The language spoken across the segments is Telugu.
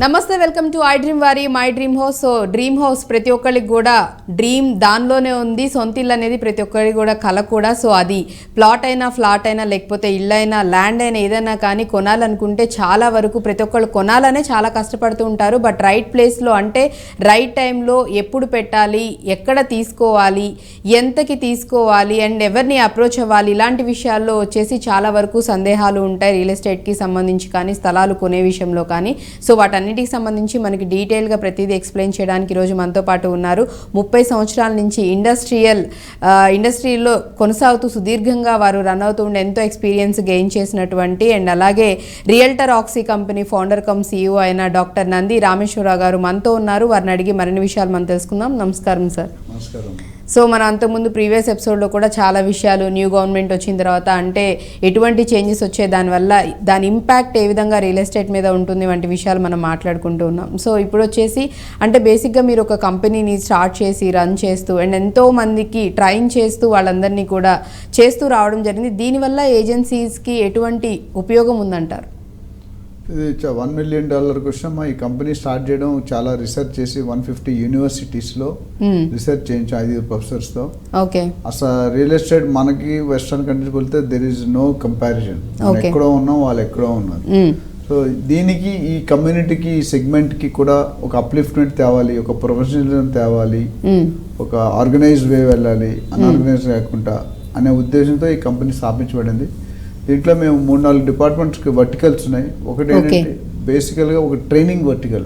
నమస్తే, వెల్కమ్ టు ఐ డ్రీమ్ వారి my dream house. So dream house ప్రతి ఒక్కరికి కూడా డ్రీమ్ దానిలోనే ఉంది. సొంత ఇల్లు అనేది ప్రతి ఒక్కరికి కూడా కల కూడా. సో అది ప్లాట్ అయినా, ఫ్లాట్ అయినా, లేకపోతే ఇల్లు అయినా, ల్యాండ్ అయినా, ఏదైనా కానీ కొనాలనుకుంటే చాలా వరకు ప్రతి ఒక్కళ్ళు కొనాలనే చాలా కష్టపడుతూ ఉంటారు. బట్ రైట్ ప్లేస్లో అంటే రైట్ టైంలో ఎప్పుడు పెట్టాలి, ఎక్కడ తీసుకోవాలి, ఎంతకి తీసుకోవాలి అండ్ ఎవరిని అప్రోచ్ అవ్వాలి, ఇలాంటి విషయాల్లో వచ్చేసి చాలా వరకు సందేహాలు ఉంటాయి. రియల్ ఎస్టేట్కి సంబంధించి కానీ, స్థలాలు కొనే విషయంలో కానీ. సో వాటన్నిటికి సంబంధించి మనకి డీటెయిల్గా ప్రతిదీ ఎక్స్ప్లెయిన్ చేయడానికి ఈరోజు మనతో పాటు ఉన్నారు. 30 సంవత్సరాల నుంచి ఇండస్ట్రీలో కొనసాగుతూ సుదీర్ఘంగా వారు రన్ అవుతూ ఉండే ఎంతో ఎక్స్పీరియన్స్ గెయిన్ చేసినటువంటి అండ్ అలాగే realtor oxy company founder come CEO అయిన డాక్టర్ నంది రామేశ్వరరావు గారు మనతో ఉన్నారు. వారిని అడిగి మరిన్ని విషయాలు మనం తెలుసుకుందాం. నమస్కారం సార్. నమస్కారం. సో మనం అంతకుముందు ప్రీవియస్ ఎపిసోడ్లో కూడా చాలా విషయాలు, న్యూ గవర్నమెంట్ వచ్చిన తర్వాత అంటే ఎటువంటి చేంజెస్ వచ్చే దానివల్ల దాని ఇంపాక్ట్ ఏ విధంగా రియల్ ఎస్టేట్ మీద ఉంటుంది వంటి విషయాలు మనం మాట్లాడుకుంటూ ఉన్నాం. సో ఇప్పుడు వచ్చేసి అంటే బేసిక్గా మీరు ఒక కంపెనీని స్టార్ట్ చేసి రన్ చేస్తూ అండ్ ఎంతో మందికి ట్రైన్ చేస్తూ వాళ్ళందరినీ కూడా చేస్తూ రావడం జరిగింది. దీనివల్ల ఏజెన్సీస్కి ఎటువంటి ఉపయోగం ఉందంటారు? ఇది $1 million క్వశ్చన్. ఈ కంపెనీ స్టార్ట్ చేయడం చాలా రీసెర్చ్ చేసి 150 యూనివర్సిటీస్లో రీసెర్చ్ చేయించాం 5 ప్రొఫెసర్స్తో. ఓకే. అసలు రియల్ ఎస్టేట్ మనకి వెస్ట్రన్ కంట్రీస్ వెళ్తే దెర్ ఈజ్ నో కంపారిజన్. ఎక్కడో ఉన్నాం, వాళ్ళు ఎక్కడో ఉన్నారు. సో దీనికి ఈ కమ్యూనిటీకి, ఈ సెగ్మెంట్కి కూడా ఒక అప్లిఫ్ట్మెంట్ తేవాలి, ఒక ప్రొఫెషనలిజం తేవాలి, ఒక ఆర్గనైజ్డ్ వే వెళ్ళాలి, అన్ఆర్గనైజ్ కాకుండా అనే ఉద్దేశంతో ఈ కంపెనీ స్థాపించబడింది. దీంట్లో మేము 3-4 డిపార్ట్మెంట్స్కి వర్టికల్స్ ఉన్నాయి. ఒకటి ఏంటంటే బేసికల్గా ఒక ట్రైనింగ్ వర్టికల్.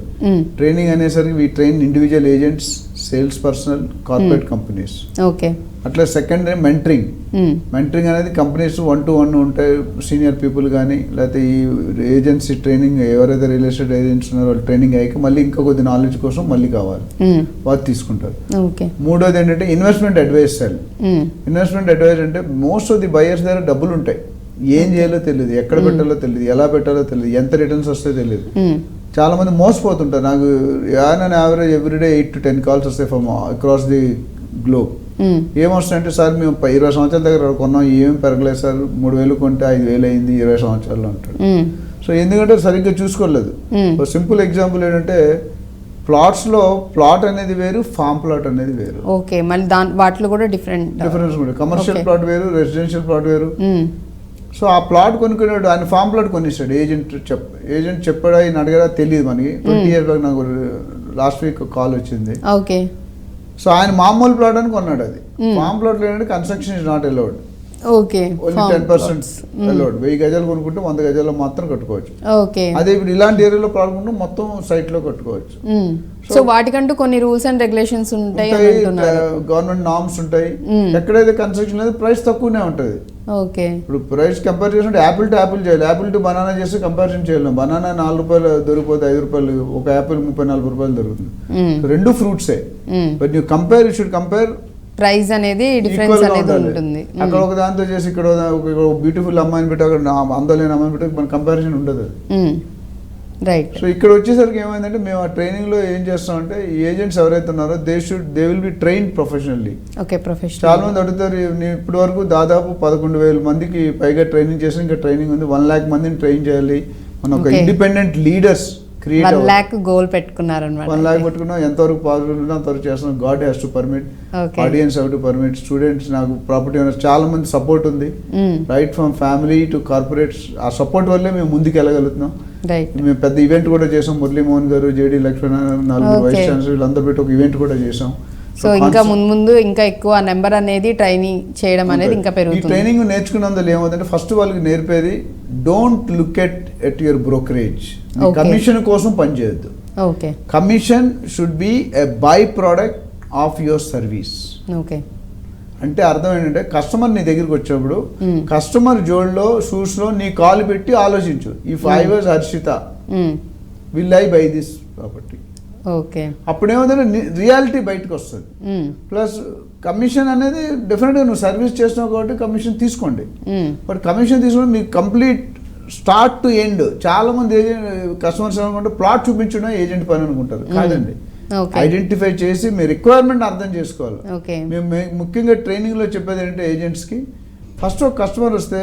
ట్రైనింగ్ అనేసరికి we train individual agents, sales personal, corporate companies. Okay. అట్లా సెకండ్ మెంటరింగ్. మెంటరింగ్ అనేది కంపెనీస్ 1-to-1 ఉంటాయి. సీనియర్ పీపుల్ కానీ లేకపోతే ఈ ఏజెన్సీ ట్రైనింగ్ ఎవరైతే రియల్ ఎస్టేట్ ఏజెంట్స్ ఉన్నారో వాళ్ళు ట్రైనింగ్ అయ్యాక మళ్ళీ ఇంకా కొద్ది నాలెడ్జ్ కోసం మళ్ళీ కావాలి, వాళ్ళు తీసుకుంటారు. మూడోది ఏంటంటే investment advice cell. Investment advice అంటే మోస్ట్ ఆఫ్ ది బయర్స్ దగ్గర డబ్బులు ఉంటాయి, ఏం చేయాలో తెలియదు, ఎక్కడ పెట్టాలో తెలియదు, ఎలా పెట్టాలో తెలియదు, ఎంత రిటర్న్స్ వస్తాయో తెలియదు. చాలా మంది మోసపోతుంటారు. నాకు యావరేజ్ ఎవ్రీడే 8 to 10 కాల్స్ వస్తాయి ఫ్రమ్ అక్రాస్ ది గ్లోబ్. ఏమొస్తాయంటే సార్ మేము 20 సంవత్సరాల దగ్గర కొన్నాం, ఏం పెరగలేదు సార్, 3,000 కొంటే 5,000 అయింది 20 సంవత్సరాల్లో అంటాడు. సో ఎందుకంటే సరిగ్గా చూసుకోలేదు. సింపుల్ ఎగ్జాంపుల్ ఏంటంటే ప్లాట్స్లో ప్లాట్ అనేది వేరు, ఫామ్ ప్లాట్ అనేది వేరు. ఓకే. మళ్ళీ వాటిలో కూడా డిఫరెన్స్ కూడా. కమర్షియల్ ప్లాట్ వేరు, రెసిడెన్షియల్ ప్లాట్ వేరు. సో ఆ ప్లాట్ కొనుక్కునేవాడు ఆయన ఫామ్ ప్లాట్ కొనిస్తాడు. ఏజెంట్ చెప్పాడా ఈయన అడిగాడా తెలియదు మనకి. 20 years బ్యాక్ నాకు లాస్ట్ వీక్ కాల్ వచ్చింది. ఓకే. సో ఆయన మామూలు ప్లాట్ అని కొన్నాడు. అది ఫామ్ ప్లాట్ ఏంటంటే construction is not allowed. Okay. Only 10% allowed. 1000 గజాలు కొనుక్కుంటే 100 గజాల్లో మాత్రం కట్టుకోవచ్చు. ఓకే. అదే ఇప్పుడు ఇలాంటి ఏరియాలో ప్లాట్ కొనుక్కుంటే మొత్తం సైట్ లో కట్టుకోవచ్చు. సో వాటికంటూ కొన్ని రూల్స్ అండ్ రెగ్యులేషన్స్ ఉంటాయి, గవర్నమెంట్ నార్మ్స్ ఉంటాయి. ఎక్కడైతే కన్స్ట్రక్షన్ లేదు ప్రైస్ తక్కువనే ఉంటుంది. ఓకే. ఇప్పుడు ప్రైస్ కంపేర్ చేసుకుంటే యాపిల్ టు యాపిల్ చేయాలి, యాపిల్ టు బనానా చేస్తే కంపారిజన్ చేయలేము. బనానా $4 దొరికిపోతే ₹5, ఒక యాపిల్ $30-40 దొరుకుతుంది. రెండు ఫ్రూట్సే. But you compare, you should compare price అనేది డిఫరెన్స్ అనేది ఉంటుంది. అక్కడ ఒక దాంతో చేసి ఇక్కడ బ్యూటిఫుల్ అమ్మాయిని పెట్టి అక్కడ అందలేని అమ్మాయిని పెట్టి మన కంపారిజన్ ఉండదు. రైట్. సో ఇక్కడ వచ్చేసరికి ఏమైందంటే మేము ఆ ట్రైనింగ్ లో ఏం చేస్తామంటే ఏజెంట్స్ ఎవరైతే ఉన్నారో they will be train professionally. Okay. Professional. చాలా మంది అడుగుతారు, ఇప్పటి వరకు దాదాపు 11,000 మందికి పైగా ట్రైనింగ్ చేసి ఇంకా ట్రైనింగ్ ఉంది. 1 lakh మందిని ట్రైన్ చేయాలి. మనం ఒక independent leaders create 1 lakh goal పెట్టుకున్నారన్నమాట. 1 lakh పెట్టుకున్నాం. ఎంతవరకు పాసిబుల్ ఉందో అంతవరకు చేస్తున్నాం. God has to permit, audience have to permit, students, నాకు ప్రాపర్టీ ఓనర్స్ చాలా మంది సపోర్ట్ ఉంది. Right from family to corporates. ఆ సపోర్ట్ వల్లే మేము ముందుకు వెళ్ళగలుగుతున్నాం. మేము పెద్ద ఈవెంట్ కూడా చేసాం. మురళీమోహన్ గారు, JD లక్ష్మణ, 4 వైస్ ఛాన్సలర్ వీళ్ళందరూ పెట్టి ఒక ఈవెంట్ కూడా చేసాం. సో ఇంకా ముందు ఇంకా ఎక్కువ నెంబర్ అనేది ట్రైనింగ్ చేయడం అనేది ఇంకా పెరుగుతుంది. ఈ ట్రైనింగ్ నేర్చుకున్నందులో ఏమవుతుందంటే ఫస్ట్ వాళ్ళకి నేర్పేది don't look at your brokerage. Commission కోసం పనిచేయద్దు. Okay. Commission should be a by product of your service. Okay. అంటే అర్థం ఏంటంటే కస్టమర్ నీ దగ్గరికి వచ్చినప్పుడు కస్టమర్ జోడ్లో షూస్లో నీ కాలు పెట్టి ఆలోచించు. If I was Harshita will I buy this property. Okay. అప్పుడేమవుతుందంటే రియాలిటీ బయటకు వస్తుంది. ప్లస్ కమిషన్ అనేది డెఫినెట్గా నువ్వు సర్వీస్ చేస్తున్నావు కాబట్టి కమిషన్ తీసుకోండి. బట్ కమిషన్ తీసుకుంటే మీకు కంప్లీట్ స్టార్ట్ టు ఎండ్. చాలా మంది కస్టమర్స్ అనుకుంటే ప్లాట్ చూపించడం ఏజెంట్ పని అనుకుంటారు. కాదండి, ఐడెంటిఫై చేసి మీ రిక్వైర్మెంట్ అర్థం చేసుకోవాలి. మేము ముఖ్యంగా ట్రైనింగ్లో చెప్పేది ఏంటంటే ఏజెంట్స్కి ఫస్ట్ ఒక కస్టమర్ వస్తే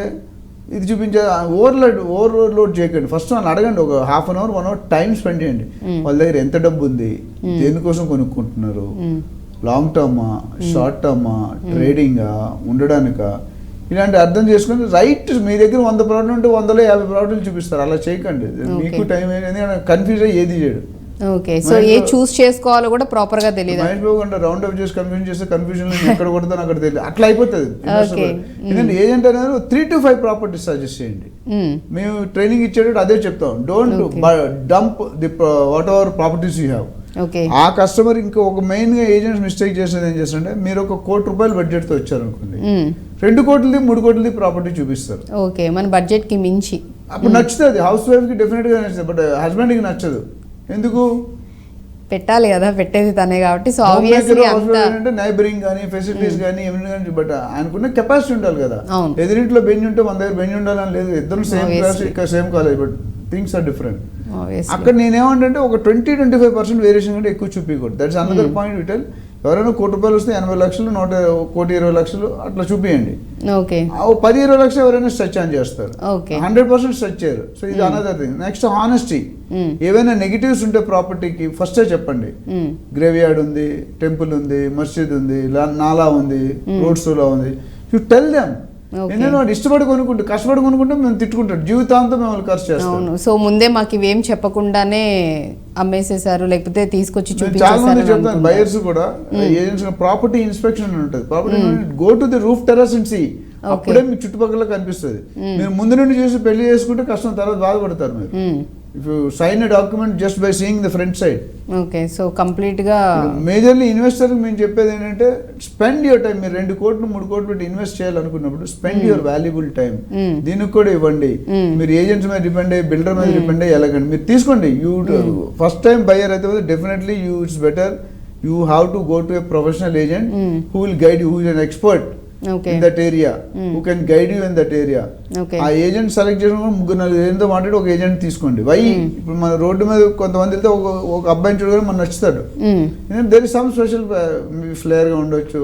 ఇది చూపించే ఓవర్లోడ్ చేయకండి. ఫస్ట్ వాళ్ళు అడగండి, ఒక half an hour 1 hour time spend చేయండి. వాళ్ళ దగ్గర ఎంత డబ్బు ఉంది, దేనికోసం కొనుక్కుంటున్నారు, లాంగ్ టర్మా, షార్ట్ టర్మా, ట్రేడింగా, ఉండడానికా, ఇలాంటి అర్థం చేసుకుని రైట్ మీ దగ్గర 100 ప్రోడక్ట్లు ఉంటే 100లో 50 ప్రోడక్ట్లు చూపిస్తారు. అలా చేయకండి, మీకు టైం అయింది కన్ఫ్యూజ్ అయ్యి ఏది చేయడు. ఓకే, సో ఏ చూస్ చేసుకోవాలో కూడా ప్రాపర్ గా తెలియదు. మహేష్ బాబు అంటే రౌండ్ అప్ చేసి కన్ఫ్యూజన్ చేస్తే కన్ఫ్యూజన్ ఎక్కడ కొడతాను అక్కడ తెలియదు, అట్లా అయిపోతుంది. ఎందుకంటే ఏజెంట్ అనేది 3 to 5 ప్రాపర్టీస్ సజెస్ట్ చేయండి. మేము ట్రైనింగ్ ఇచ్చేటప్పుడు అదే చెప్తాం, don't dump the what ever properties you have. ఆ కస్టమర్ ఇంకా ఒక మెయిన్ గా ఏజెంట్స్ మిస్టేక్ చేసేది ఏం చేస్తారంటే, మీరు ఒక ₹1 కోటి బడ్జెట్ తో వచ్చారనుకోండి, 2 కోట్లది 3 కోట్లది ప్రాపర్టీ చూపిస్తారు. ఓకే, మన బడ్జెట్ కి మించి అప్పుడు నచ్చుతుంది, హౌస్ వైఫ్ కి డెఫినెట్ గా నచ్చుతుంది, బట్ హస్బెండ్ కి నచ్చదు. ఎందుకు? పెట్టాలి కదా, పెట్టేది తనే కాబట్టి. సో ఆబ్వియస్లీ అంటే నైబరింగ్ కానీ ఫెసిలిటీస్ కానీ ఏమైనా కానీ, బట్ ఆయనకున్న కెపాసిటీ ఉండాలి కదా. ఎదురింట్లో బెంచ్ ఉంటే మన దగ్గర బెంచ్ ఉండాలని లేదు, ఇద్దరు సేమ్ క్లాస్ ఇక్కడ same college, but things are different. అక్కడ నేనేమంటే ఒక 20-25% వేరియేషన్ కంటే ఎక్కువ చూపించకూడదు. That's another point we tell. ఎవరైనా ₹1 వస్తే 80 లక్షలు, 1,20 లక్షలు అట్లా చూపియండి. 10-20 లక్షలు ఎవరైనా స్ట్రెచ్ ఆన్ చేస్తారు, 100% స్ట్రెచ్ చేయరు. సో ఇది అనదర్ థింగ్. Next honesty. ఏవైనా నెగిటివ్స్ ఉంటే ప్రాపర్టీకి ఫస్టే చెప్పండి. గ్రేవ్ యార్డ్ ఉంది, టెంపుల్ ఉంది, మస్జిద్ ఉంది, నాలా ఉంది, రోడ్ షోలా ఉంది, యూ టెల్ దెమ్. ఎందుకంటే వాడు ఇష్టపడి కొనుక్కుంటే, కష్టపడి కొనుక్కుంటే మేము తిట్టుకుంటాడు, జీవితాంతం మిమ్మల్ని ఖర్చు చేస్తాం. సో ముందే మాకు ఇవేం చెప్పకుండానే అమ్మేసేసారు, లేకపోతే తీసుకొచ్చి చాలా మంది చెప్తాను బయర్స్ కూడా, ఏజెంట్స్ ప్రాపర్టీ ఇన్స్పెక్షన్ ఉంటుంది. Property go to the roof terrace and see, అప్పుడే మీకు చుట్టుపక్కల కనిపిస్తుంది. మీరు ముందు నుండి చూసి పెళ్లి చేసుకుంటే కష్టం, తర్వాత బాధపడతారు మీరు. If you sign a document just by seeing the front side. Okay, so complete గా మేజర్లీ ఇన్వెస్టర్ మేము చెప్పేది ఏంటంటే, స్పెండ్ యువర్ టైం. మీరు 2 కోట్లు 3 కోట్లు పెట్టి ఇన్వెస్ట్ చేయాలనుకున్నప్పుడు స్పెండ్ యువర్ వాల్యుబుల్ టైం. దీనికి కూడా ఇవ్వండి. మీరు ఏజెంట్స్ మీద డిపెండ్ అయ్యి, బిల్డర్ మీద డిపెండ్ అయ్యి ఎలాగండి మీరు తీసుకోండి. యూ ఫస్ట్ టైం బయర్ అయితే definitely you it's better you have to go to a professional agent who will guide you, who is an expert in that area, who can guide you in that area. ఆ ఏజెంట్ సెలెక్ట్ చేసుకుని 3-4 ఏజెంట్తో మాట్లాడి ఒక ఏజెంట్ తీసుకోండి. వై ఇప్పుడు మన రోడ్డు మీద కొంతమంది వెళ్తే ఒక అబ్బాయిని చూడగానే మనకు నచ్చుతాడు. There is some special flair గా ఉండొచ్చు,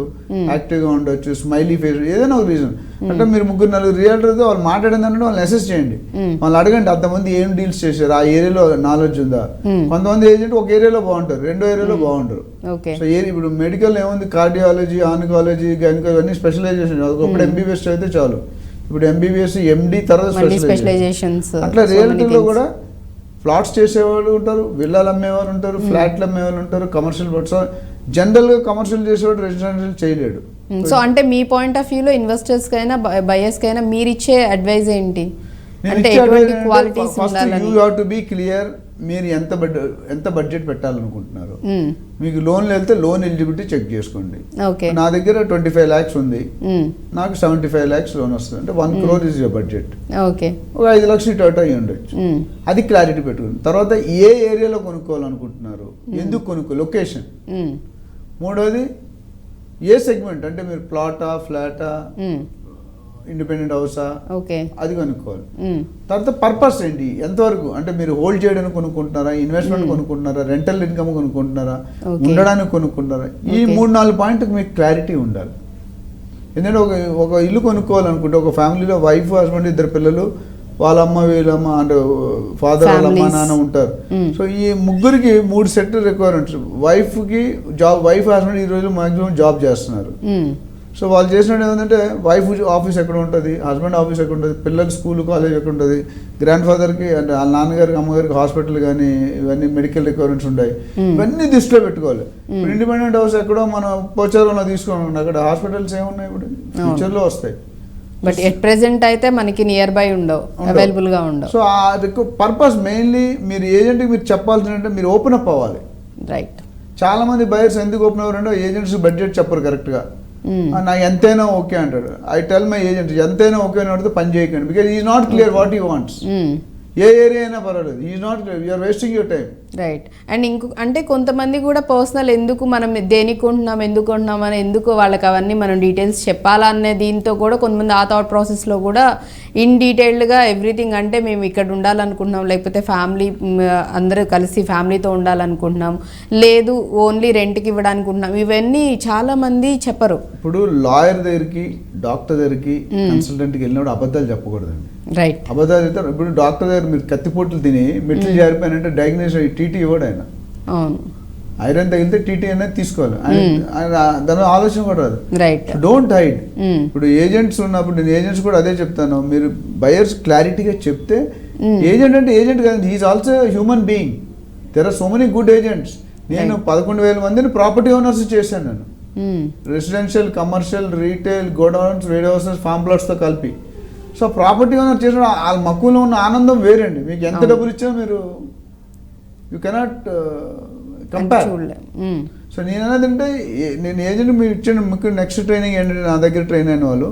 యాక్టివ్ గా ఉండొచ్చు, స్మైలీ ఫేస్, ఏదైనా ఒక రీజన్. అంటే మీరు 3-4 రియల్టర్తో వాళ్ళు మాట్లాడిందంటే వాళ్ళని అసెస్ చేయండి. వాళ్ళు అడగండి, అంతమంది ఏం డీల్స్ చేశారు, ఆ ఏరియాలో నాలెడ్జ్ ఉందా. కొంతమంది ఏజెంట్ ఒక ఏరియాలో బాగుంటారు, రెండో ఏరియాలో బాగుంటారు. సో ఇప్పుడు మెడికల్ ఏముంది, కార్డియాలజీ, ఆన్కాలజీ, గైనకాలజీ అన్ని స్పెషలైజేషన్. ఒకప్పుడు ఎంబీబీఎస్ అయితే చాలు, ఇప్పుడు ఎంబీబీఎస్, ఎండి, తర్వాత స్పెషలైజేషన్స్. అట్లా రియల్టీలో కూడా ఫ్లాట్స్ చేసేవాళ్ళు ఉంటారు, విల్లాలు అమ్మేవాళ్ళు ఉంటారు, ఫ్లాట్లు అమ్మేవాళ్ళు ఉంటారు, కమర్షియల్ బట్స్. జనరల్గా కమర్షియల్ చేసేవాడు రెసిడెన్షియల్ చేయలేడు. సో అంటే మీ పాయింట్ ఆఫ్ వ్యూలో ఇన్వెస్టర్స్ కైనా బయర్స్ కైనా మీరు ఇచ్చే అడ్వైజ్ ఏంటి? అంటే ఎటువంటి క్వాలిటీస్ ఉండాలని? You have to be clear. మీరు ఎంత బడ్జెట్ పెట్టాలనుకుంటున్నారు. మీకు లోన్లు వెళ్తే లోన్ ఎలిజిబిలిటీ చెక్ చేసుకోండి. నా దగ్గర 25 lakhs ఉంది, నాకు 75 lakhs లోన్ వస్తుంది అంటే 1 crore ఇస్ యువర్ బడ్జెట్. ఒక 5 లక్షలు ఇటు అయ్యి ఉండొచ్చు. అది క్లారిటీ పెట్టుకోండి. తర్వాత ఏ ఏరియాలో కొనుక్కోవాలనుకుంటున్నారు, ఎందుకు కొనుక్కో, లొకేషన్. మూడోది ఏ సెగ్మెంట్, అంటే మీరు ప్లాటా, ఫ్లాటా, ఇండిపెండెంట్ హౌసా, అది కొనుక్కోవాలి. తర్వాత పర్పస్ ఏంటి, ఎంతవరకు, అంటే మీరు హోల్డ్ చేయడానికి కొనుక్కుంటున్నారా, ఇన్వెస్ట్మెంట్ కొనుక్కుంటున్నారా, రెంటల్ ఇన్కమ్ కొనుక్కుంటున్నారా, ఉండడానికి కొనుక్కుంటున్నారా. ఈ 3-4 పాయింట్కి మీకు క్లారిటీ ఉండాలి. ఎందుకంటే ఒక ఇల్లు కొనుక్కోవాలనుకుంటే, ఒక ఫ్యామిలీలో వైఫ్, హస్బెండ్, 2 పిల్లలు, వాళ్ళ అమ్మ, వీళ్ళమ్మ, అంటే ఫాదర్, వాళ్ళ అమ్మ, నాన్న ఉంటారు. సో ఈ ముగ్గురికి 3 సెట్ రిక్వైర్మెంట్స్. వైఫ్కి జాబ్, వైఫ్, హస్బెండ్ ఈ రోజు మాక్సిమం జాబ్ చేస్తున్నారు. సో వాళ్ళు చేసినట్టు ఏంటంటే, వైఫ్ ఆఫీస్ ఎక్కడ ఉంటుంది, హస్బెండ్ ఆఫీస్ ఎక్కడ ఉంటుంది, పిల్లలకి స్కూల్, కాలేజ్ ఎక్కడ ఉంటుంది, గ్రాండ్ ఫాదర్కి అంటే వాళ్ళ నాన్నగారికి, అమ్మగారికి హాస్పిటల్ కానీ ఇవన్నీ మెడికల్ రిక్వైర్మెంట్స్ ఉంటాయి. ఇవన్నీ దృష్టిలో పెట్టుకోవాలి. ఇప్పుడు ఇండిపెండెంట్ హౌస్ ఎక్కడో మనం పోచారంలో తీసుకోవాలి, అక్కడ హాస్పిటల్స్ ఏమున్నాయి, ఇప్పుడు ఫ్యూచర్లో వస్తాయి. బట్ ఎట్ ప్రెసెంట్ అయితే మనకి నియర్ బై ఉండవు, అవైలబుల్ గా ఉండవు. సో ఆ పర్పస్ మెయిన్లీ మీరు ఏజెంట్కి మీరు చెప్పాల్సిందంటే, మీరు ఓపెన్ అప్ అవ్వాలి. రైట్. చాలా మంది బయర్స్ ఎందుకు ఓపెన్ అవ్వరంటే, ఏజెంట్స్ బడ్జెట్ చెప్పరు కరెక్ట్గా. నాకు ఎంతైనా ఓకే అంటాడు. ఐ టెల్ మై ఏజెంట్, ఎంతైనా ఓకే అని అడిగితే పని చేయకండి, because is not clear what you wants. ఏ ఏరియా అయినా పర్వాలేదు, is not clear, you're wasting your time. Right. And అంటే కొంతమంది కూడా పర్సనల్, ఎందుకు మనం దేనికి కొంటున్నాం, ఎందుకు కొంటున్నాం అని, ఎందుకు వాళ్ళకి అవన్నీ మనం డీటెయిల్స్ చెప్పాలా అనే దీంతో కూడా కొంతమంది ఆ థాట్ ప్రాసెస్లో కూడా ఇన్ డీటెయిల్డ్గా ఎవ్రీథింగ్, అంటే మేము ఇక్కడ ఉండాలనుకుంటున్నాం, లేకపోతే ఫ్యామిలీ అందరూ కలిసి ఫ్యామిలీతో ఉండాలనుకుంటున్నాం, లేదు ఓన్లీ రెంట్కి ఇవ్వడానుకుంటున్నాం, ఇవన్నీ చాలామంది చెప్పరు. ఇప్పుడు లాయర్ దగ్గరికి, డాక్టర్ దగ్గరికి, కన్సల్టెంట్కి వెళ్ళినప్పుడు అబద్ధాలు చెప్పకూడదండి. రైట్. అబద్ధాలు చెప్తారు. ఇప్పుడు డాక్టర్ దగ్గర మీరు కత్తిపోట్లు తిని మెట్లు జారిపోయినంటే డయాగ్నోస్ టీటీ ఇవ్వడు ఆయన. అవును. ఐరన్ తగిలితే టీటీ అనేది తీసుకోవాలి. దాని ఆలోచన కూడా రాదు. రైట్. Don't hide. ఇప్పుడు ఏజెంట్స్ ఉన్నప్పుడు నేను ఏజెంట్స్ కూడా అదే చెప్తాను, మీరు బయర్స్ క్లారిటీగా చెప్తే, ఏజెంట్ అంటే ఏజెంట్ కాదు, he's also human being. There are so many good agents. నేను 11,000 మందిని ప్రాపర్టీ ఓనర్స్ చేశాను నేను. Residential, commercial, retail, godowns, warehouses, farm ప్లాట్స్తో కలిపి. సో ప్రాపర్టీ ఓనర్ చేసిన వాళ్ళ మక్కువలో ఉన్న ఆనందం వేరండి. మీకు ఎంత డబ్బులు ఇచ్చినా మీరు యూ కెనాట్ కంపేర్. సో నేను అన్నదంటే, నేను ఏజెంట్ మీరు ఇచ్చిన మీకు నెక్స్ట్ ట్రైనింగ్ ఏంటంటే, నా దగ్గర ట్రైన్ అయిన వాళ్ళు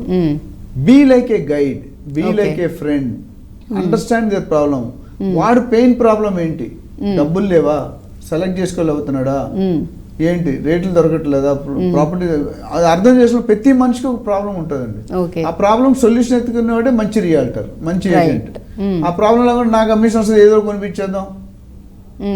be like a guide, be like a friend, understand their problem. వాడు పెయిన్ ప్రాబ్లం ఏంటి, డబ్బులు లేవా, సెలెక్ట్ చేసుకోలేకపోతున్నాడా, ఏంటి రేట్లు దొరకట్లేదా, ప్రాపర్టీ, అది అర్థం చేసుకున్న ప్రతి మనిషికి ఒక ప్రాబ్లం ఉంటుందండి. ఆ ప్రాబ్లం సొల్యూషన్ ఎత్తుకునేవాడే మంచి రియాల్టర్, మంచి ఏజెంట్. ఆ ప్రాబ్లం లేకుండా నాకు కమిషన్ వస్తుంది ఏదో కొనిపించేద్దాం.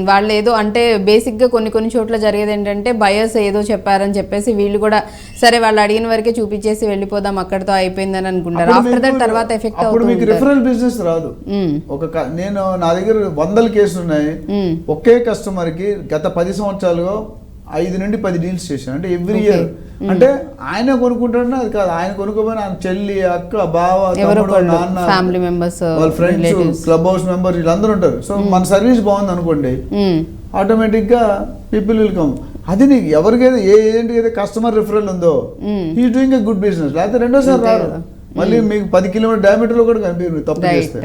వాళ్ళు ఏదో అంటే బేసిక్గా కొన్ని చోట్ల జరిగేది ఏంటంటే, బయర్స్ ఏదో చెప్పారని చెప్పేసి వీళ్ళు కూడా సరే వాళ్ళు అడిగిన వరకే చూపించేసి వెళ్ళిపోదాం, అక్కడతో అయిపోయిందని అనుకుంటారు. ఆఫ్టర్ దట్ తర్వాత ఎఫెక్ట్ అవుతుంది. మీకు రిఫరల్ బిజినెస్ రాదు. నేను నా దగ్గర 100 కేసులు ఉన్నాయి. ఒకే కస్టమర్ కి గత 10 సంవత్సరాలుగా 5 నుండి 10 డీల్స్ చేశాను. అంటే ఎవ్రీ ఇయర్. అంటే ఆయన కొనుక్కుంటాడన్నా అది కాదు, ఆయన కొనుక్కోపోయిన ఆయన చెల్లి, అక్క, బావ, తమ్ముడు, నాన్న, ఫ్యామిలీ మెంబర్స్, వాళ్ళ ఫ్రెండ్స్, క్లబ్ హౌస్ మెంబర్స్, వీళ్ళందరూ ఉంటారు. సో మన సర్వీస్ బాగుంది అనుకోండి, ఆటోమేటిక్ గా పీపుల్ విల్ కమ్. అది నీకు ఎవరికైతే ఏ ఏజెంట్ అయితే కస్టమర్ రిఫరల్ ఉందో, he's doing a good business. లేకపోతే రెండోసారి రాదు. మళ్ళీ మీకు 10 కిలోమీటర్ డయామీటర్ లో కూడా కనిపించదు తప్పు చేస్తే.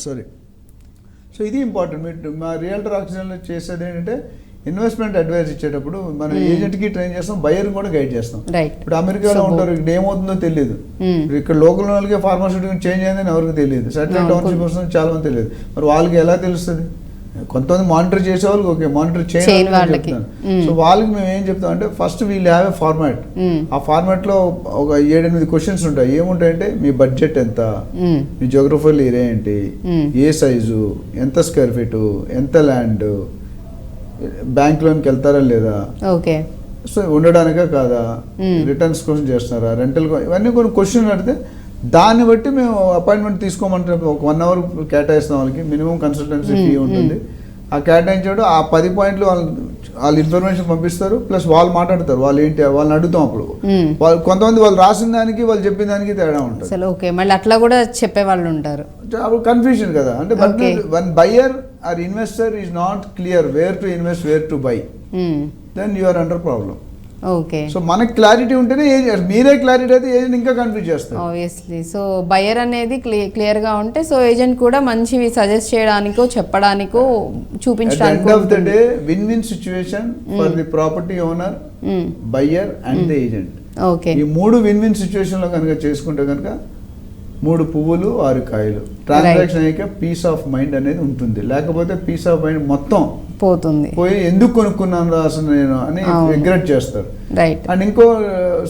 సారీ. సో ఇది ఇంపార్టెంట్. మీరు మా రియల్టర్ ఆక్సిజన్లో చేసేది ఏంటంటే, ఇన్వెస్ట్మెంట్ అడ్వైస్ ఇచ్చేటప్పుడు మనం ఏజెంట్కి ట్రైన్ చేస్తాం, బయర్ కూడా గైడ్ చేస్తాం. ఇప్పుడు అమెరికాలో ఉంటారు, ఇక్కడ ఏమవుతుందో తెలియదు. ఇక్కడ లోకల్ వాళ్ళకి ఫార్మాస్యూటికల్ చేంజ్ అయిందని ఎవరికి తెలియదు, సెటిల్ టౌన్షిప్ వస్తుంది చాలా మంది తెలియదు. మరి వాళ్ళకి ఎలా తెలుస్తుంది? కొంతమంది మానిటర్ చేసే వాళ్ళకి ఓకే, మానిటర్ చేయని వాళ్ళకి. సో వాళ్ళకి మేము ఏం చెప్తాం అంటే, first we'll have a format. ఆ ఫార్మాట్ లో ఒక 7-8 క్వశ్చన్స్ ఉంటాయి. ఏముంటాయంటే, మీ బడ్జెట్ ఎంత, మీ జోగ్రఫికల్ ఏరియా ఏంటి, ఏ సైజు, ఎంత స్క్వేర్ ఫీట్, ఎంత ల్యాండ్, బ్యాంక్ లోన్కి వెళ్తారా లేదా, సో ఉండడానికా కాదా, రిటర్న్స్ కోసం చేస్తున్నారా, రెంటల్, ఇవన్నీ కొన్ని క్వశ్చన్ అడిగితే దాన్ని బట్టి మేము అపాయింట్మెంట్ తీసుకోమంటే ఒక 1 అవర్ కేటాయిస్తాం. వాళ్ళకి మినిమం కన్సల్టెన్సీ ఫీ ఉంటుంది. ఆ కేటాయించాడు ఆ 10 పాయింట్లు వాళ్ళు ఇన్ఫర్మేషన్ పంపిస్తారు, ప్లస్ వాళ్ళు మాట్లాడతారు. వాళ్ళు ఏంటి వాళ్ళని అడుగుతాం. అప్పుడు వాళ్ళు కొంతమంది వాళ్ళు రాసిన దానికి వాళ్ళు చెప్పిన దానికి తేడా ఉంటుంది. మళ్ళీ అట్లా కూడా చెప్పే వాళ్ళు ఉంటారు. అప్పుడు కన్ఫ్యూజన్ కదా. అంటే one buyer or investor is not clear where to invest, where to buy, then you are under problem. Okay. So మనకి క్లారిటీ ఉంటేనే మీరే క్లారిటీ అయితే ఏజెంట్ ఇంకా కన్ఫ్యూజ్ చేస్తారు. ఆబ్వియస్లీ. సో బయర్ అనేది క్లియర్గా ఉంటే సో ఏజెంట్ కూడా మంచివి సజెస్ట్ చేయడానికో చెప్పడానికో చూపించడానికి. End of the day win win situation for the property owner, buyer and the agent. Okay. ఈ 3 విన్ విన్ సిచ్యువేషన్ లో కనుక చేసుకుంటే కనుక 3 పువ్వులు 6 కాయలు. ట్రాన్సాక్షన్ అయ్యాక పీస్ ఆఫ్ మైండ్ అనేది ఉంటుంది. లేకపోతే పీస్ ఆఫ్ మైండ్ మొత్తం పోయి ఎందుకు కొనుక్కున్నాను అసలు నేను అని రిగ్రెట్ చేస్తారు. అండ్ ఇంకో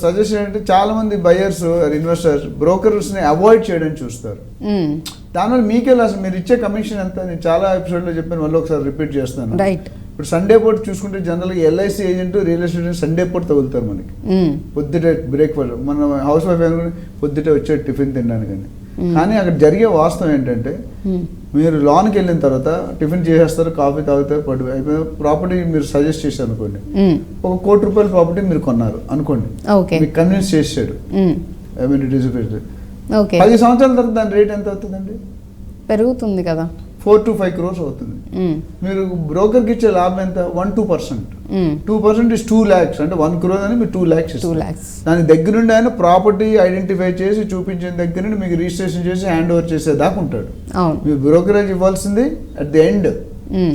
సజెషన్ అంటే, చాలా మంది బయర్స్ ఇన్వెస్టర్స్ బ్రోకర్స్ ని అవాయిడ్ చేయడానికి చూస్తారు. దానివల్ల మీకే లాస్. మీరు ఇచ్చే కమిషన్ ఎంత, నేను చాలా ఎపిసోడ్ లో చెప్పాను, మళ్ళీ ఒకసారి రిపీట్ చేస్తాను. ఇప్పుడు సండే పూట చూసుకుంటే జనరల్గా LIC agent, real estate Sunday పూట తగులుతారు మనకి. పొద్దుటే బ్రేక్ఫాస్ట్, మన హౌస్ వైఫ్ అనుకుని పొద్దుటే వచ్చే టిఫిన్ తినడానికి. కానీ అక్కడ జరిగే వాస్తవం ఏంటంటే, మీరు లోన్కి వెళ్ళిన తర్వాత టిఫిన్ చేసేస్తారు, కాఫీ తాగుతారు, అయిపోయిన ప్రాపర్టీ మీరు సజెస్ట్ చేశారు అనుకోండి, ఒక ₹1 కోటి ప్రాపర్టీ మీరు కొన్నారు అనుకోండి, మీకు కన్విన్స్ చేసాడు, 10 సంవత్సరాల తర్వాత దాని రేట్ ఎంత అవుతుందండి? పెరుగుతుంది కదా, 4 to 5 crores అవుతుంది. మీరు బ్రోకర్కి ఇచ్చే లాభం ఎంత? 1-2%. 2% ఇస్ 2 lakhs. అంటే 1 crore అని మీరు 2 lakhs ఇస్తారు. దాని దగ్గర నుండి ఆయన ప్రాపర్టీ ఐడెంటిఫై చేసి చూపించిన దగ్గర నుండి మీకు రిజిస్ట్రేషన్ చేసి హ్యాండ్ ఓవర్ చేసేదాకా ఉంటాడు. మీరు బ్రోకరేజ్ ఇవ్వాల్సింది అట్ ది ఎండ్.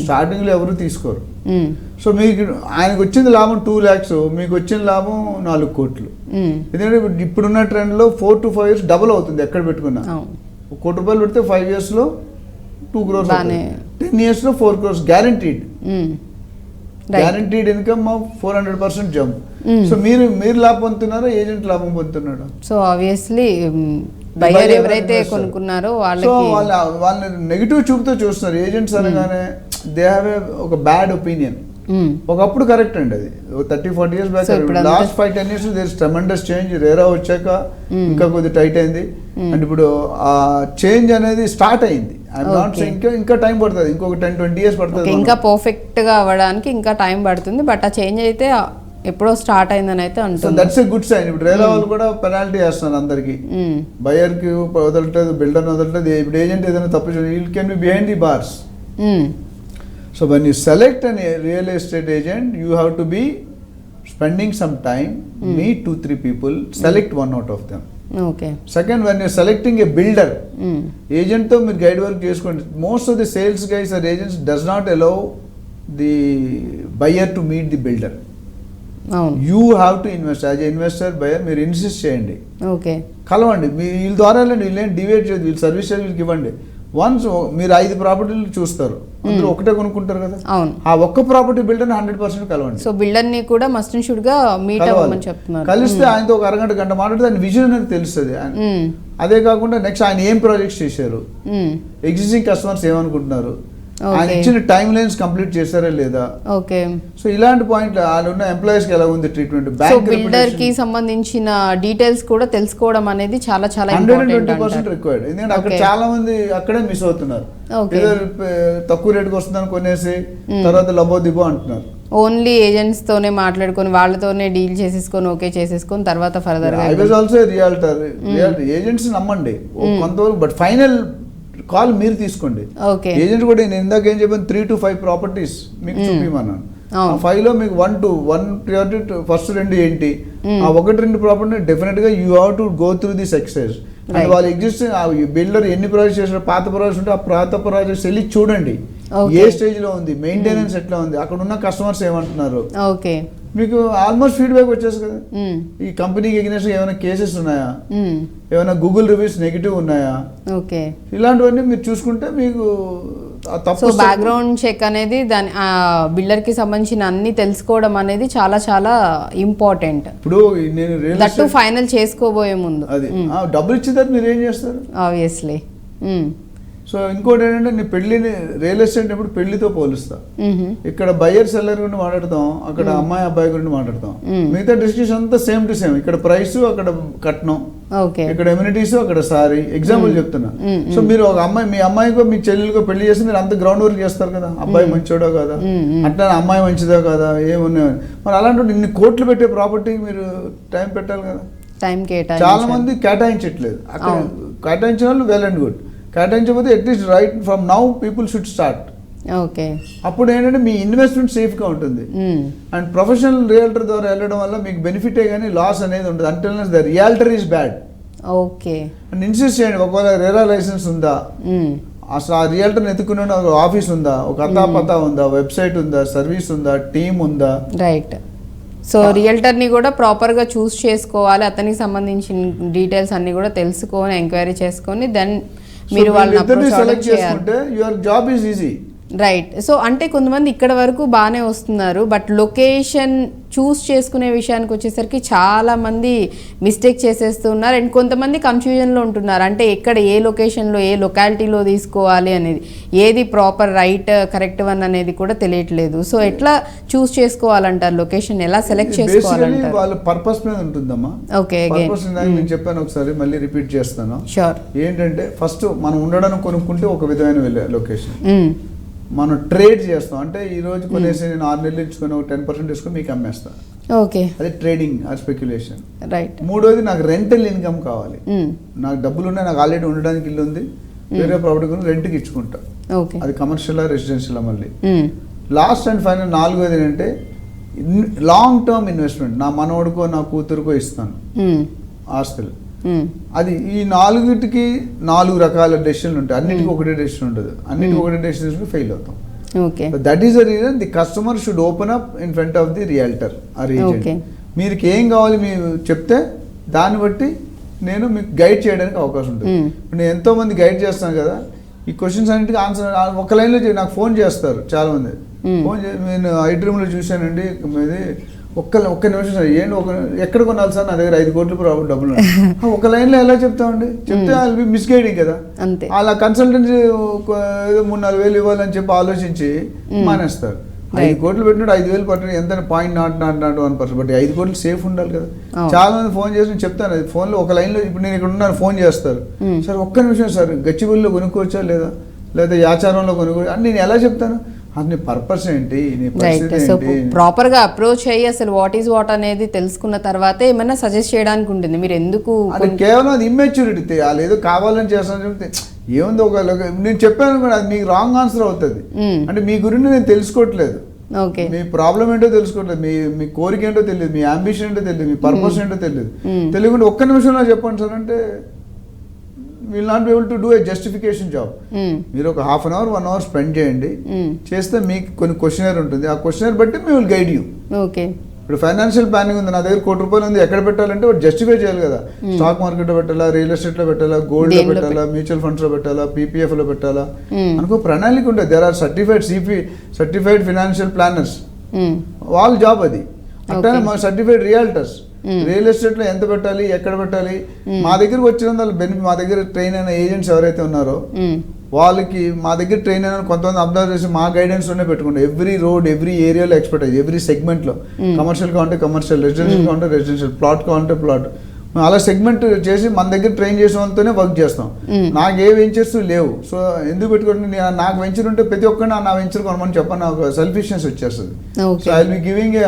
స్టార్టింగ్ లో ఎవరు తీసుకోరు. సో మీకు ఆయనకు వచ్చింది లాభం 2 lakhs, మీకు వచ్చిన లాభం 4 కోట్లు. ఎందుకంటే ఇప్పుడున్న ట్రెండ్ లో 4 to 5 years డబుల్ అవుతుంది. ఎక్కడ పెట్టుకున్నా ₹1 కోటి పెడితే 5 years లో 2 crores, 10 years లో 4 crores guaranteed. Guaranteed income of 400% jump. So మీరు లాభం పొందుతున్నారో ఏజెంట్ లాభం పొందుతున్నాడు. సో ఆబ్వియస్లీ బయర్ ఎవరైతే కొనుక్కున్నారో వాళ్ళని నెగిటివ్ చూపుతో చూస్తున్నారు. ఏజెంట్స్ అనగానే దే హ్యావ్ ఒక బ్యాడ్ ఒపీనియన్. ఒకప్పుడు కరెక్ట్ అండి, అది 30-40 years back. Last 5-10 years there is tremendous change. RERA వచ్చాక ఇంకా కొద్దిగా టైట్ అయింది. అండ్ ఇప్పుడు ఆ చేంజ్ అనేది స్టార్ట్ అయింది. ఇంకా టైం పడుతుంది, ఇంకొక 10-20 years పడుతుంది. ఇంకా పర్ఫెక్ట్ గా అవ్వడానికి ఇంకా టైం పడుతుంది. బట్ ఆ చేంజ్ అయితే ఎప్పుడో స్టార్ట్ అయిందని అయితే అంటుంది. That's a good sign. ఇప్పుడు రేరా వాళ్ళు కూడా పెనాల్టీ వేస్తున్నారు అందరికి. బయర్ కి వదలట్లేదు, బిల్డర్ వదలట్లేదు. ఇప్పుడు ఏజెంట్ ఏదైనా తప్పు you can be behind the bars. So when you select a real estate agent, you have to be spending some time, meet 2-3 people, select one out of them. Okay. Second, when you're selecting a builder, agent to meer guide work cheskondi. Most of the sales guys or agents does not allow the buyer to meet the builder. You have to invest as a investor buyer. మీరు ఇన్సిస్ట్ చేయండి, ఓకే, కలవండి. వీళ్ళ ద్వారా వీళ్ళేం డివైడ్ చేయదు, వీళ్ళు సర్వీస్ వీళ్ళకి ఇవ్వండి. వన్స్ మీరు 5 ప్రాపర్టీలు చూస్తారు, అందరూ ఒకటే కొనుక్కుంటారు కదా. ఆ ఒక్క ప్రాపర్టీ బిల్డర్ 100% కలవండి. సో బిల్డర్ ని కూడా మస్ట్ అండ్ షుడ్ గా మీట్ అవ్వమని చెప్తున్నారు. కలిస్తే ఆయనతో ఒక అరగంట గంట మాట్లాడితే ఆయన విజన్ అనేది తెలుస్తుంది. అదే కాకుండా నెక్స్ట్ ఆయన ఏం ప్రాజెక్ట్స్ చేశారు, ఎగ్జిస్టింగ్ కస్టమర్స్ ఏమనుకుంటున్నారు, ఆయన ఇచ్చిన టైం లైన్స్ కంప్లీట్ చేశారా లేదా. ఓకే. సో ఇలాంటి పాయింట్ ఆయన ఉన్న ఎంప్లాయీస్ కి ఎలా ఉంది ట్రీట్మెంట్, బ్యాంక్ బిల్డర్ కి సంబంధించిన డీటెయిల్స్ కూడా తెలుసుకోవడం అనేది చాలా చాలా 120% రిక్వైర్డ్. ఎందుకంటే అక్కడ చాలా మంది అక్కడే మిస్ అవుతున్నారు. తక్కువ రేటుకి వస్తుందని కొనేసి తర్వాత లబో దిబో అంటున్నారు. ఓన్లీ ఏజెంట్స్ తోనే మాట్లాడుకొని వాళ్ళతోనే డీల్ చేసేసుకొని ఓకే చేసేసుకొని తర్వాత ఫర్దర్ గా. I was also realtor. Agents నమ్మండి కొంతవరకు, బట్ ఫైనల్ కాల్ మీరు తీసుకోండి. ఏజెంట్ కూడా నేను ఇందాక ఏం చెప్పాను, 3 to 5 ప్రాపర్టీస్ మీకు చూపిమన్నాను. ఆ 5 లో మీకు 1 ప్రియారిటీ, ఫస్ట్ 2 ఏంటి, ఆ 1-2 ప్రాపర్టీ డెఫినెట్ గా you have to go through this exercise. And వాళ్ళు ఎగ్జిస్టింగ్ బిల్డర్ ఎన్ని ప్రాజెక్ట్స్ చేశారు, పాత ప్రాజెక్ట్స్ ఉంటే ఆ పాత ప్రాజెక్ట్స్ వెళ్ళి చూడండి ఏ స్టేజ్ లో ఉంది, మెయింటెనెన్స్ ఎట్లా ఉంది, అక్కడ ఉన్న కస్టమర్స్ ఏమంటున్నారు. ఓకే, మీకు ఆల్మోస్ట్ ఫీడ్బ్యాక్ వచ్చేసి కదా. ఈ కంపెనీకి ఎగ్నెస్ట్ ఏమైనా కేసెస్ ఉన్నాయా, ఏమైనా గూగుల్ రివ్యూస్ నెగిటివ్ ఉన్నాయా, ఓకే, ఇలాంటివన్నీ మీరు చూసుకుంటే మీకు బ్యాక్గ్రౌండ్ చెక్ అనేది దాని బిల్డర్ కి సంబంధించిన అన్ని తెలుసుకోవడం అనేది చాలా చాలా ఇంపార్టెంట్. ఇప్పుడు నేను ఫైనల్ చేసుకోబోయే ముందు అది డబ్బులు ఇచ్చిన తర్వాత మీరు ఏం చేస్తారు ఆబ్వియస్లీ. సో ఇంకోటి ఏంటంటే నేను పెళ్లిని రియల్ ఎస్టేట్ ఎప్పుడు పెళ్లితో పోలుస్తా. ఇక్కడ బయర్ సెల్లర్ గురించి మాట్లాడతాం, అక్కడ అమ్మాయి అబ్బాయి గురించి మాట్లాడతాం. మిగతా డిస్కషన్ అంతా సేమ్ టు సేమ్. ఇక్కడ ప్రైస్, అక్కడ కట్నం, ఇక్కడ ఎమ్యూనిటీస్, అక్కడ సారీ. ఎగ్జాంపుల్ చెప్తున్నా. సో మీరు ఒక అమ్మాయి, మీ అమ్మాయికో మీ చెల్లెలకో పెళ్లి చేసి మీరు అంత గ్రౌండ్ వర్క్ చేస్తారు కదా, అబ్బాయి మంచోడో కదా, అట్లా అమ్మాయి మంచిదో కదా, ఏమున్నాయి. మరి అలాంటి ఇన్ని కోట్లు పెట్టే ప్రాపర్టీకి మీరు టైం పెట్టాలి కదా. చాలా మంది కేటాయించట్లేదు. అక్కడ కేటాయించిన వాళ్ళు వెల్ అండ్ గుడ్, కేటాయించకపోతే at least right from now people should start. Okay, అప్పుడు ఏంటంటే మీ ఇన్వెస్ట్మెంట్ సేఫ్గా ఉంటుంది. అండ్ ప్రొఫెషనల్ రియల్టర్ ద్వారా వెళ్ళడం వల్ల మీకు బెనిఫిటే కానీ లాస్ అనేది ఉంటుంది. Until the realtor is bad. Okay, and insist చేయండి. ఒకవేళ రేరా లైసెన్స్ ఉందా, అసలు ఆ రియల్టర్ని ఎత్తుకునే ఒక ఆఫీస్ ఉందా, ఒక అతాపతా ఉందా, వెబ్సైట్ ఉందా, సర్వీస్ ఉందా, టీమ్ ఉందా. రైట్. సో రియల్టర్ని కూడా ప్రాపర్గా చూస్ చేసుకోవాలి. అతనికి సంబంధించిన డీటెయిల్స్ అన్ని కూడా తెలుసుకొని ఎంక్వైరీ చేసుకొని దెన్ మీరు వాళ్ళని అప్రోచ్ చేసుకుంటే your job is easy. Right. So అంటే కొంతమంది ఇక్కడ వరకు బాగానే వస్తున్నారు, బట్ లొకేషన్ చూస్ చేసుకునే విషయానికి వచ్చేసరికి చాలా మంది మిస్టేక్ చేసేస్తున్నారు. అండ్ కొంతమంది కన్ఫ్యూజన్లో ఉంటున్నారు, అంటే ఎక్కడ ఏ లొకేషన్లో ఏ లొకాలిటీలో తీసుకోవాలి అనేది, ఏది ప్రాపర్ రైట్ కరెక్ట్ వన్ అనేది కూడా తెలియట్లేదు. సో ఎట్లా చూస్ చేసుకోవాలంటారు, లొకేషన్ ఎలా సెలెక్ట్ చేసుకోవాలంటారు? వాళ్ళ పర్పస్ మీద ఉంటుందమ్మా. ఓకే, నేను చెప్పాను ఒకసారి, మళ్ళీ రిపీట్ చేస్తాను. షూర్. ఏంటంటే ఫస్ట్ మనం ఉండడానికి కొనుక్కుంటే ఒక విధమైన లొకేషన్, మనం ట్రేడ్ చేస్తాం. అంటే ఈ రోజు కొనేసి నేను 6 నెలలు ఇచ్చుకొని ఒక 10% తీసుకొని మీకు అమ్మేస్తా. ఓకే, అది ట్రేడింగ్ ఆర్ స్పెక్యులేషన్. రైట్. మూడోది నాకు రెంటల్ ఇన్కమ్ కావాలి. నాకు డబ్బులు ఉన్నాయి, నాకు ఆల్రెడీ ఉండడానికి ఇల్లు ఉంది, వేరే ప్రాపర్టీ కొని రెంట్కి ఇచ్చుకుంటా. అది కమర్షియల్ రెసిడెన్షియల్. మళ్ళీ లాస్ట్ అండ్ ఫైనల్ నాలుగోది ఏంటంటే లాంగ్ టర్మ్ ఇన్వెస్ట్మెంట్. నా మనవడికో నా కూతురుకో ఇస్తాను ఆస్తులు. అది ఈ 4టికి 4 రకాల డెసిషన్లు ఉంటాయి. అన్నిటికీ ఒకటే డెసిషన్ ఉంటుంది. అన్నిటికీ ఒకటే డెసిషన్ ఫెయిల్ అవుతాం. That is the reason the customer should open up in front of the realtor are agent. మీరు ఏం కావాలి మీరు చెప్తే దాన్ని బట్టి నేను మీకు గైడ్ చేయడానికి అవకాశం ఉంటుంది. నేను ఎంతో మంది గైడ్ చేస్తాను కదా, ఈ క్వశ్చన్స్ అన్నిటికీ ఆన్సర్ ఒక లైన్లో నాకు ఫోన్ చేస్తారు చాలా మంది. ఫోన్ నేను ఐడ్రీమ్లో చూశానండి, మీది ఒక్క నిమిషం సార్, ఏంటి ఎక్కడ కొనాలి సార్, నా దగ్గర 5 కోట్ల డబ్బులు ఒక లైన్లో ఎలా చెప్తామండి, చెప్తే వాళ్ళు మిస్గైడింగ్ కదా. అలా కన్సల్టెన్సీ ఏదో 3-4 వేలు ఇవ్వాలని చెప్పి ఆలోచించి మానేస్తారు. 5 కోట్లు పెట్టినట్టు 5,000 పట్టిన ఎంత 0.001%. బట్ 5 కోట్లు సేఫ్ ఉండాలి కదా. చాలా మంది ఫోన్ చేసి నేను చెప్తాను, అది ఫోన్లో ఒక లైన్లో ఇప్పుడు నేను ఇక్కడ ఉన్నాను ఫోన్ చేస్తారు, సార్ ఒక్క నిమిషం సార్ గచ్చిబౌలిలో కొనుక్కోవచ్చా లేదా యాచారంలో కొనుక్కోవచ్చు అని నేను ఎలా చెప్తాను? అది నీ పర్పస్ ఏంటి, నీ పరిస్థితి ఏంటి, ప్రాపర్ గా అప్రోచ్ అయ్యి అసలు వాట్ అనేది తెలుసుకున్న తర్వాత ఏమైనా సజెస్ట్ చేయడానికి ఉంటుంది. మీరు ఎందుకు అది కేవలం అది ఇమ్మెచ్యూరిటీ, వాళ్ళు ఏదో కావాలని చేస్తాను చెప్తే ఏముంది ఒక నేను చెప్పాను కూడా అది మీకు రాంగ్ ఆన్సర్ అవుతుంది. అంటే మీ గురించి నేను తెలుసుకోవట్లేదు, మీ ప్రాబ్లం ఏంటో తెలుసుకోవట్లేదు, మీ కోరిక ఏంటో తెలియదు, మీ అంబిషన్ ఏంటో తెలియదు, మీ పర్పస్ ఏంటో తెలియదు. తెలియకుండా ఒక్క నిమిషంలో చెప్పండి సార్ అంటే will not be able to do a justification job. మీరు ఒక 1/2 hour 1 hour స్పెండ్ చేయండి, చేస్తే మీకు కొన్ని క్వశ్చనర్ ఉంటుంది, ఆ క్వశ్చనర్ బట్టి మీ విల్ గైడ్ యూ. ఇప్పుడు ఫైనాన్షియల్ ప్లానింగ్ ఉంది, నా దగ్గర 1 కోటి రూపాయలు ఉంది, ఎక్కడ పెట్టాలంటే వాడు జస్టిఫై చేయాలి కదా. స్టాక్ మార్కెట్ లో పెట్టాలా, రియల్ ఎస్టేట్ లో పెట్టాలా, గోల్డ్ లో పెట్టాలా, మ్యూచువల్ ఫండ్స్ లో పెట్టాలా, పీపీఎఫ్ లో పెట్టాలా, అనుకో ప్రణాళిక ఉంటుంది. There are certified financial planners, వాళ్ళ జాబ్ అది. అట్లా మా సర్టిఫైడ్ రియాల్టర్స్, రియల్ ఎస్టేట్ లో ఎంత పెట్టాలి, ఎక్కడ పెట్టాలి, మా దగ్గరకు వచ్చిన బెనిఫిట్, మా దగ్గర ట్రైన్ అయిన ఏజెంట్స్ ఎవరైతే ఉన్నారో వాళ్ళకి మా దగ్గర ట్రైన్ అయిన కొంతమంది అబ్జర్వ్ చేసి మా గైడెన్స్ లోనే పెట్టుకుంటాం. ఎవ్రీ రోడ్, ఎవ్రీ ఏరియాలో ఎక్స్పర్టైజ్, ఎవ్రీ సెగ్మెంట్ లో, కమర్షియల్ కావాలంటే కమర్షియల్, రెసిడెన్షియల్ కావాలంటే రెసిడెన్షియల్, ప్లాట్ కావాలంటే ప్లాట్, అలా సెగ్మెంట్ చేసి మన దగ్గర ట్రైన్ చేసిన వాళ్ళతోనే వర్క్ చేస్తాం. నాకు ఏ వెంచర్స్ లేవు, సో ఎందుకు పెట్టుకుంటే నాకు వెంచర్ ఉంటే ప్రతి ఒక్కరిని నా వెంచర్ కొనమని చెప్పని నాకు సెల్ఫిష్నెస్ వచ్చేస్తుంది. So I will be giving a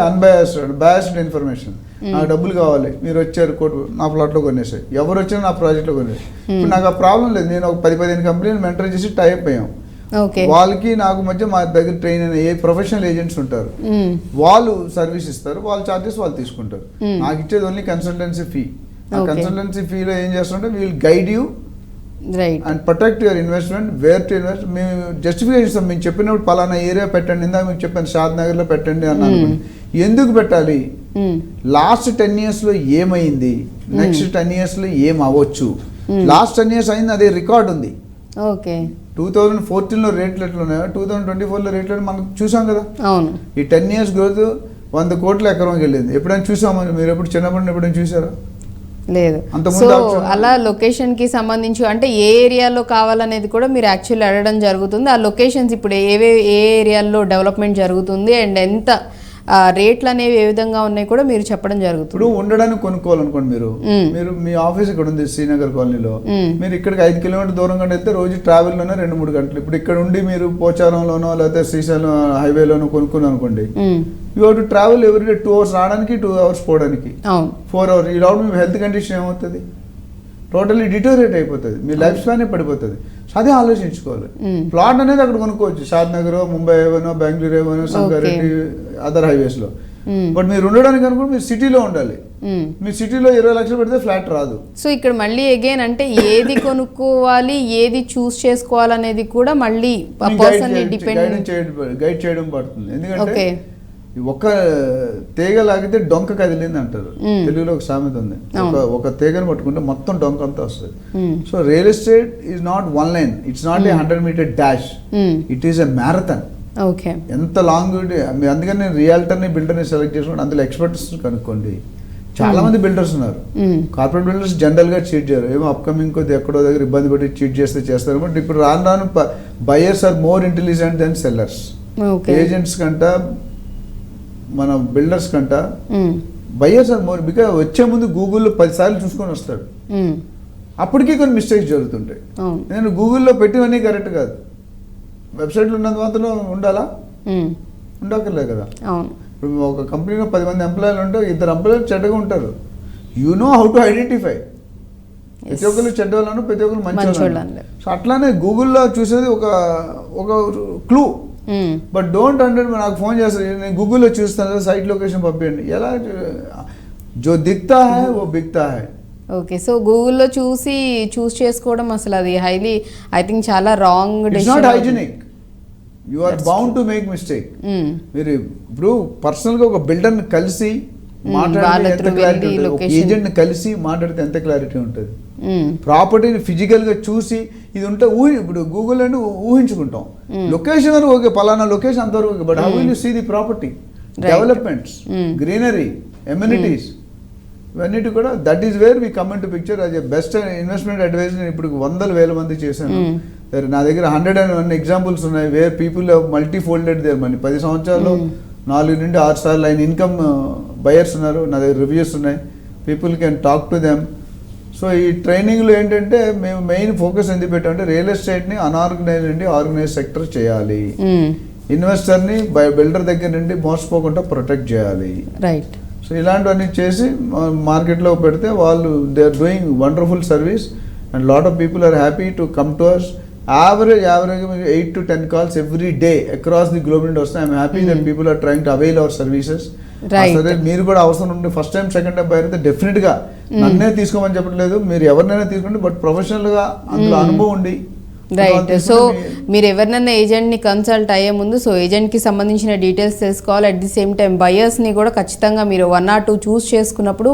biased information. నాకు డబ్బులు కావాలి, మీరు వచ్చారు కోర్టు నా ప్లాట్లో కొనేసాయి, ఎవరు వచ్చినా నా ప్రాజెక్ట్లో కొనేసాయి. ఇప్పుడు నాకు ఆ ప్రాబ్లం లేదు, నేను ఒక 10-15 కంపెనీలు మెంటర్ చేసి టైప్ అయ్యాం. వాళ్ళకి నాకు మధ్య మా దగ్గర ట్రైన్ అయిన ఏ ప్రొఫెషనల్ ఏజెంట్స్ ఉంటారు, వాళ్ళు సర్వీస్ ఇస్తారు, వాళ్ళ చార్జెస్ వాళ్ళు తీసుకుంటారు. నాకు ఇచ్చేది ఓన్లీ కన్సల్టెన్సీ ఫీ. ఆ కన్సల్టెన్సీ ఫీలో ఏం చేస్తుంటే we will guide you and protect your investment, where to invest. మేము జస్టిఫికేషన్ ఇస్తాం, మేము చెప్పినప్పుడు పలానా ఏరియా పెట్టండి, ఇందాక మీకు చెప్పాను షాద్ నగర్ లో పెట్టండి అన్నాను. ఎందుకు పెట్టాలి, లాస్ట్ 10 years లో ఏమైంది, నెక్స్ట్ 10 years లో ఏం అవ్వచ్చు, లాస్ట్ 10 years అయింది, అదే రికార్డ్ ఉంది. 2014 లో రేట్లు ఎట్లా ఉన్నాయో 2024 లో రేట్లు మనం చూసాం కదా. ఈ 10 years గ్రోత్ 100 కోట్ల ఎకరంకి వెళ్ళింది. ఎప్పుడైనా చూసామని మీరు ఎప్పుడు చిన్నప్పుడు ఎప్పుడైనా చూసారా? లేదు. సో అలా లొకేషన్ కి సంబంధించి అంటే ఏ ఏరియాలో కావాలనేది కూడా మీరు యాక్చువల్లీ అడగడం జరుగుతుంది. ఆ లొకేషన్స్ ఇప్పుడు ఏ ఏరియాలో డెవలప్మెంట్ జరుగుతుంది అండ్ ఎంత రేట్లు అనేవి ఏ విధంగా ఉన్నాయి కూడా మీరు చెప్పడం జరుగుతుంది. ఇప్పుడు ఉండడానికి కొనుక్కోవాలనుకోండి, మీరు మీ ఆఫీస్ ఇక్కడ ఉంది శ్రీనగర్ కాలనీలో, మీరు ఇక్కడికి 5 కిలోమీటర్ దూరం కంటే వెళ్తే రోజు ట్రావెల్ లోనే 2-3 గంటలు. ఇప్పుడు ఇక్కడ ఉండి మీరు పోచారంలోనో లేకపోతే శ్రీశైలం హైవేలోనో కొనుక్కుని అనుకోండి, you have to travel everyday 2 hours రావడానికి 2 hours పోవడానికి 4 hours. ఈ లోపల మీ హెల్త్ కండిషన్ ఏమవుతుంది, టోటల్లీ డిటోరియేట్ అయిపోతుంది, మీ లైఫ్ స్పానే పడిపోతుంది. అదే ఆలోచించుకోవాలి. ప్లాట్ అనేది అక్కడ కొనుక్కోవచ్చు, షాద్ నగర్, ముంబై హైవేనో, బెంగళూరు హైవేనో, సంగారెడ్డి, అదర్ హైవేస్ లో. బట్ మీరు ఉండడానికి అనుకుంటే మీరు సిటీలో ఉండాలి. మీరు సిటీలో 20 లక్షలు పెడితే ఫ్లాట్ రాదు. సో ఇక్కడ మళ్ళీ అగైన్ అంటే ఏది కొనుక్కోవాలి, ఏది చూస్ చేసుకోవాలనేది కూడా మళ్ళీ గైడ్ చేయడం పడుతుంది. ఎందుకంటే ఒక తీగ లాగితే డొంక కదిలింది అంటారు, తెలుగులో ఒక సామెత ఉంది. ఒక తీగను పట్టుకుంటే మొత్తం డొంక అంతా వస్తుంది. So real estate is not 1 lane, it's not a 100-meter dash, it is a marathon. ఎంత లాంగ్. అందుకని నేను రియాల్టర్ని బిల్డర్ని సెలెక్ట్ చేసుకుంటే అందులో ఎక్స్పర్ట్స్ కనుక్కోండి. చాలా మంది బిల్డర్స్ ఉన్నారు, కార్పొరేట్ బిల్డర్స్ జనరల్ గా చీట్ చేయరు, ఏమో అప్కమింగ్ కొద్ది ఎక్కడో దగ్గర ఇబ్బంది పడి చీట్ చేస్తారు. బట్ ఇప్పుడు రాను buyers are more intelligent then sellers. Agents కంట మన బిల్డర్స్ కంట బయర్స్ ఆర్ మోర్, బికాజ్ వచ్చే ముందు గూగుల్లో 10 సార్లు చూసుకొని వస్తాడు. అప్పటికీ కొన్ని మిస్టేక్స్ జరుగుతుంటాయి. నేను గూగుల్లో పెట్టివన్నీ కరెక్ట్ కాదు, వెబ్సైట్లో ఉన్నంత మాత్రం ఉండాలా, ఉండక్కర్లేదు కదా. ఇప్పుడు ఒక కంపెనీలో 10 మంది ఎంప్లాయీలు ఉంటే 2 ఎంప్లాయీలు చెడ్డగా ఉంటారు. You know how to identify. ప్రతి ఒక్కరు చెడ్డ వాళ్ళను, ప్రతి ఒక్కరు మంచి వాళ్ళు. సో అట్లానే గూగుల్లో చూసేది ఒక క్లూ. బట్ డోంట్ నాకు ఫోన్ చేస్తారు, నేను గూగుల్లో చూస్తాను, సైట్ లొకేషన్ పంపించండి. ఎలా జో దిక్తా హై ఓ బిక్తా హై. ఓకే, సో గూగుల్లో చూస్ చేసుకోవడం అసలు అది హైలీ ఐ థింక్ చాలా wrong. It's not hygienic, you are bound to make mistake. మీరు ఇప్పుడు పర్సనల్ గా ఒక బిల్డర్ ని కలిసి మాట్లాడితే ఎంత క్లారిటీ ఉంటుంది, ఒక ఏజెంట్ ని కలిసి మాట్లాడితే ఎంత క్లారిటీ ఉంటుంది. ప్రాపర్టీని ఫిజికల్ గా చూసి ఇది ఉంటే ఇప్పుడు గూగుల్ అని ఊహించుకుంటాం. లొకేషన్ వరకు ఓకే, పలానా లొకేషన్ అంతవరకు okay, but how will you see the property, developments, greenery, amenities, ఇవన్నిటి కూడా that is where we come into picture as a best investment advisor. నేను ఇప్పుడు 100,000 మంది చేశాను. నా దగ్గర 101 ఎగ్జాంపుల్స్ ఉన్నాయి where people multi folded their money. 10 సంవత్సరాల్లో 4 నుండి 6 సార్లు ఆయన ఇన్కమ్ బయర్స్ ఉన్నారు. నా దగ్గర రివ్యూస్ ఉన్నాయి. People can talk to them. So ఈ ట్రైనింగ్లో ఏంటంటే మేము మెయిన్ ఫోకస్ ఎందుకు పెట్టామంటే రియల్ ఎస్టేట్ని అన్ఆర్గనైజ్ నుండి ఆర్గనైజ్ సెక్టర్ చేయాలి, ఇన్వెస్టర్ని బిల్డర్ దగ్గర నుండి మోసపోకుండా ప్రొటెక్ట్ చేయాలి. రైట్. సో ఇలాంటివన్నీ చేసి మార్కెట్లో పెడితే వాళ్ళు they are doing wonderful service and lot of people are happy to come to us. Average 8 to 10 calls every day across the globe నుండి వస్తాయి. I'm happy that people are trying to avail our services. సరే మీరు కూడా అవసరం ఉంటే ఫస్ట్ టైం సెకండ్ టైం బయట డెఫినెట్గా నన్నే తీసుకోమని చెప్పట్లేదు, మీరు ఎవరినైనా తీసుకోండి, బట్ ప్రొఫెషనల్గా అందులో అనుభవం ఉండి. రైట్. సో మీరు ఎవరినైనా ఏజెంట్ని కన్సల్ట్ అయ్యే ముందు సో ఏజెంట్కి సంబంధించిన డీటెయిల్స్ తెలుసుకోవాలి. అట్ ది సేమ్ టైం బయర్స్ని కూడా ఖచ్చితంగా మీరు 1 or 2 చూస్ చేసుకున్నప్పుడు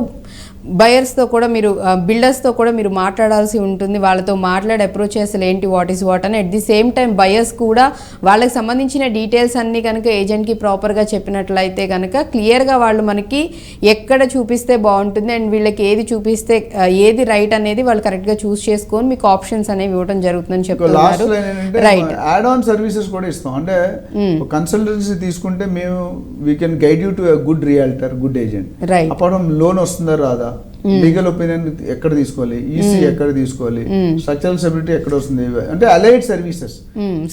బయర్స్తో కూడా మీరు బిల్డర్స్తో కూడా మీరు మాట్లాడాల్సి ఉంటుంది. వాళ్ళతో మాట్లాడే అప్రోచ్ అసలు ఏంటి, వాట్ ఈస్ వాట్ అని. At the same time buyers కూడా వాళ్ళకి సంబంధించిన డీటెయిల్స్ అన్నీ కనుక ఏజెంట్కి ప్రాపర్గా చెప్పినట్లయితే కనుక క్లియర్గా వాళ్ళు మనకి ఎక్కడ చూపిస్తే బాగుంటుంది అండ్ వీళ్ళకి ఏది చూపిస్తే ఏది రైట్ అనేది వాళ్ళు కరెక్ట్గా చూస్ చేసుకొని మీకు ఆప్షన్స్ అనేవి ఇవ్వడం జరుగుతుందని చెప్తున్నారు. రైట్. యాడ్ ఆన్ సర్వీసెస్ కూడా ఇస్తాం. అంటే కన్సల్టెన్సీ తీసుకుంటే మేము we can guide you to good realtor, good agent. Right. అప్పుడు లోన్ వస్తుందా రాదా, లీగల్ ఒపీనియన్ ఎక్కడ తీసుకోవాలి, ఈసీ ఎక్కడ తీసుకోవాలి, స్ట్రక్చరల్ స్టెబిలిటీ ఎక్కడ వస్తుంది, అంటే అలైడ్ సర్వీసెస్.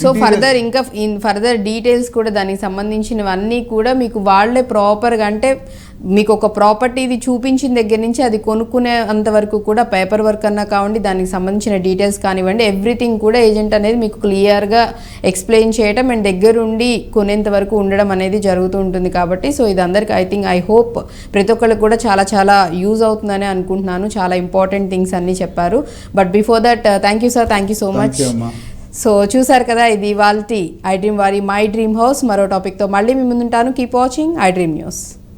సో ఫర్దర్ ఇంకా ఫర్దర్ డీటెయిల్స్ కూడా దానికి సంబంధించినవన్నీ కూడా మీకు వాళ్ళే ప్రాపర్గా, అంటే మీకు ఒక ప్రాపర్టీ ఇది చూపించిన దగ్గర నుంచి అది కొనుక్కునే అంతవరకు కూడా పేపర్ వర్క్ అన్నా కావండి, దానికి సంబంధించిన డీటెయిల్స్ కానివ్వండి, ఎవ్రీథింగ్ కూడా ఏజెంట్ అనేది మీకు క్లియర్గా ఎక్స్ప్లెయిన్ చేయడం అండ్ దగ్గరుండి కొనేంత వరకు ఉండడం అనేది జరుగుతూ ఉంటుంది. కాబట్టి సో ఇది అందరికీ ఐ హోప్ ప్రతి ఒక్కరికి కూడా చాలా చాలా యూజ్ అవుతుందని అనుకుంటున్నాను. చాలా ఇంపార్టెంట్ థింగ్స్ అన్నీ చెప్పారు. But before that thank you sir, thank you so much. So చూసారు కదా, ఇది ఇవాల్టి ఐ డ్రీమ్ వారి మై డ్రీమ్ హౌస్. మరో టాపిక్తో మళ్ళీ మీ ముందుంటాను. Keep watching I dream news.